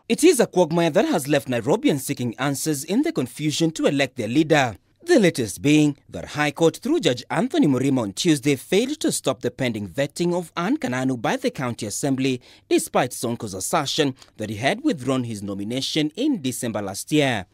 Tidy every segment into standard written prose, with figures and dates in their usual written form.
It is a quagmire that has left Nairobians seeking answers in the confusion to elect their leader. The latest being that High Court through Judge Anthony Murima on Tuesday failed to stop the pending vetting of Ann Kananu by the County Assembly, despite Sonko's assertion that he had withdrawn his nomination in December last year.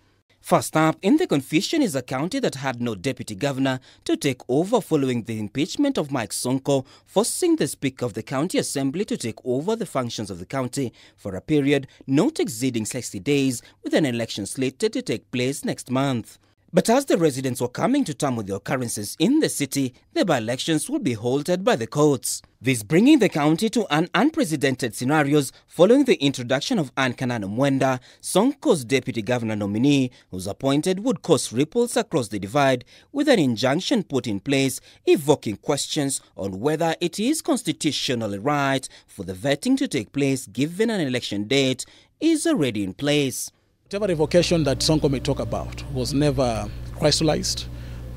First up in the confusion is a county that had no deputy governor to take over following the impeachment of Mike Sonko, forcing the Speaker of the County Assembly to take over the functions of the county for a period not exceeding 60 days, with an election slated to take place next month. But as the residents were coming to terms with the occurrences in the city, the by-elections would be halted by the courts. This bringing the county to an unprecedented scenarios following the introduction of Ann Kananu, Sonko's deputy governor nominee, whose appointed would cause ripples across the divide, with an injunction put in place evoking questions on whether it is constitutionally right for the vetting to take place given an election date is already in place. Whatever revocation that Sonko may talk about was never crystallized,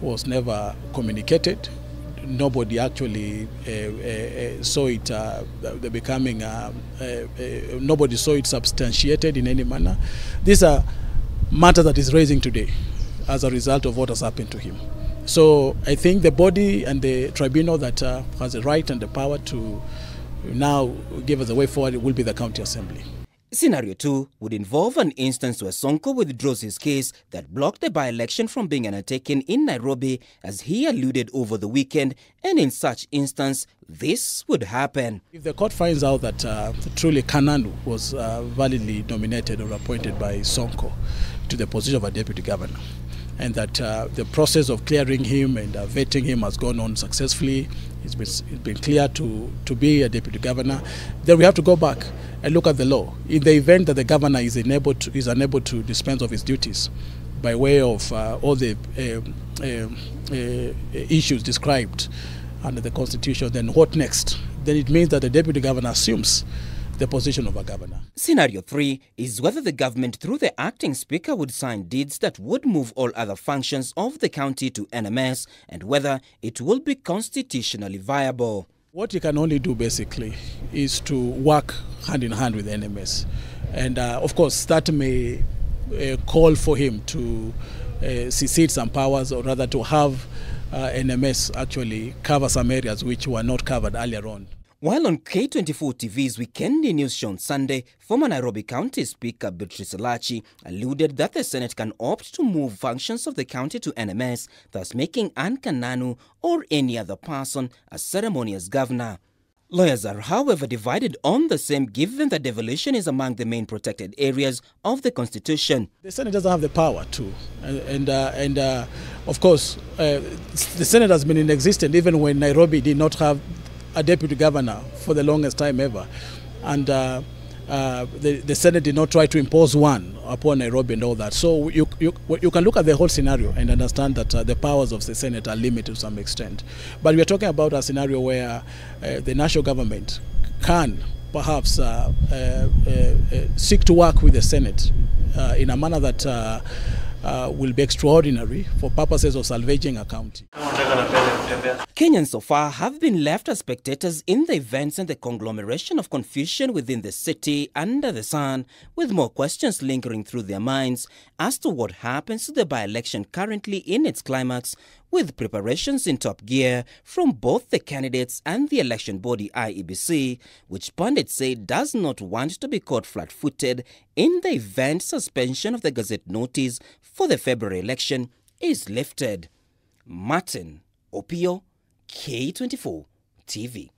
was never communicated. Nobody actually saw it becoming, nobody saw it substantiated in any manner. These are matters that is raising today as a result of what has happened to him. So I think the body and the tribunal that has the right and the power to now give us the way forward will be the County Assembly. Scenario 2 would involve an instance where Sonko withdraws his case that blocked the by-election from being undertaken in Nairobi, as he alluded over the weekend, and in such instance, this would happen. If the court finds out that truly Kananu was validly nominated or appointed by Sonko to the position of a deputy governor, and that the process of clearing him and vetting him has gone on successfully, it's been clear to be a deputy governor, then we have to go back and look at the law. In the event that the governor is unable to dispense of his duties by way of all the issues described under the Constitution, then what next? Then it means that the deputy governor assumes the position of a governor. Scenario 3 is whether the government through the acting speaker would sign deeds that would move all other functions of the county to NMS, and whether it will be constitutionally viable. What you can only do basically is to work hand in hand with NMS, and of course that may call for him to secede some powers, or rather to have NMS actually cover some areas which were not covered earlier on. While on K24 TV's Weekendy News Show on Sunday, former Nairobi County Speaker Beatrice Elachi alluded that the Senate can opt to move functions of the county to NMS, thus making Ann Kananu or any other person a ceremonious governor. Lawyers are, however, divided on the same, given that devolution is among the main protected areas of the Constitution. The Senate doesn't have the power to, and of course, the Senate has been in existence even when Nairobi did not have a deputy governor for the longest time ever, and the Senate did not try to impose one upon Nairobi and all that. So you can look at the whole scenario and understand that the powers of the Senate are limited to some extent. But we are talking about a scenario where the national government can perhaps seek to work with the Senate in a manner that will be extraordinary for purposes of salvaging a county. Kenyans so far have been left as spectators in the events and the conglomeration of confusion within the city under the sun, with more questions lingering through their minds as to what happens to the by-election currently in its climax, with preparations in top gear from both the candidates and the election body IEBC, which pundits say does not want to be caught flat-footed in the event suspension of the Gazette notice for the February election is lifted. Martin Opiyo, K24 TV.